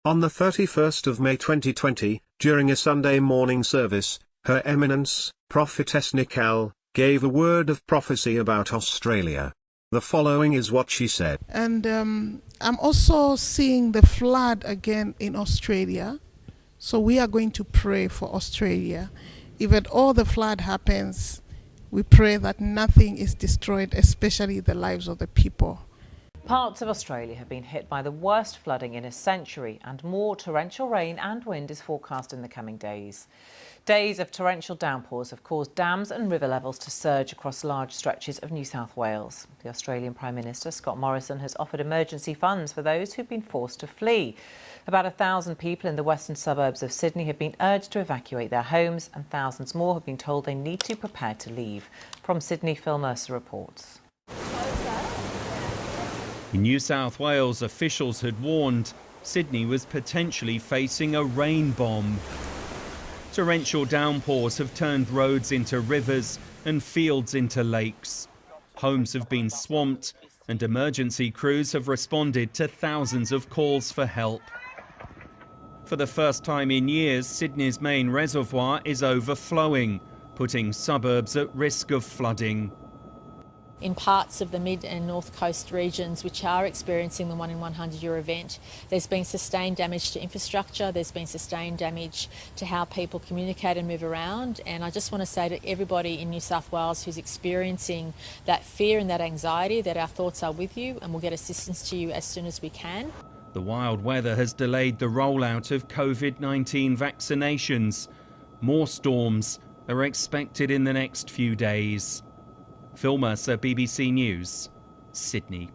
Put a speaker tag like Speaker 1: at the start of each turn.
Speaker 1: On the 31st of May 2020, during a Sunday morning service, Her Eminence, Prophetess Nicole, gave a word of prophecy about Australia. The following is what she said.
Speaker 2: And I'm also seeing the flood again in Australia. So we are going to pray for Australia. If at all the flood happens, we pray that nothing is destroyed, especially the lives of the people.
Speaker 3: Parts of Australia have been hit by the worst flooding in a century, and more torrential rain and wind is forecast in the coming days. Days of torrential downpours have caused dams and river levels to surge across large stretches of New South Wales. The Australian Prime Minister, Scott Morrison, has offered emergency funds for those who've been forced to flee. About 1,000 people in the western suburbs of Sydney have been urged to evacuate their homes, and thousands more have been told they need to prepare to leave. From Sydney, Phil Mercer reports.
Speaker 4: In New South Wales, officials had warned Sydney was potentially facing a rain bomb. Torrential downpours have turned roads into rivers and fields into lakes. Homes have been swamped, and emergency crews have responded to thousands of calls for help. For the first time in years, Sydney's main reservoir is overflowing, putting suburbs at risk of flooding.
Speaker 5: In parts of the mid and north coast regions which are experiencing the 1 in 100 year event, there's been sustained damage to infrastructure, there's been sustained damage to how people communicate and move around, and I just want to say to everybody in New South Wales who's experiencing that fear and that anxiety that our thoughts are with you and we'll get assistance to you as soon as we can.
Speaker 4: The wild weather has delayed the rollout of COVID-19 vaccinations. More storms are expected in the next few days. Phil Mercer, BBC News, Sydney.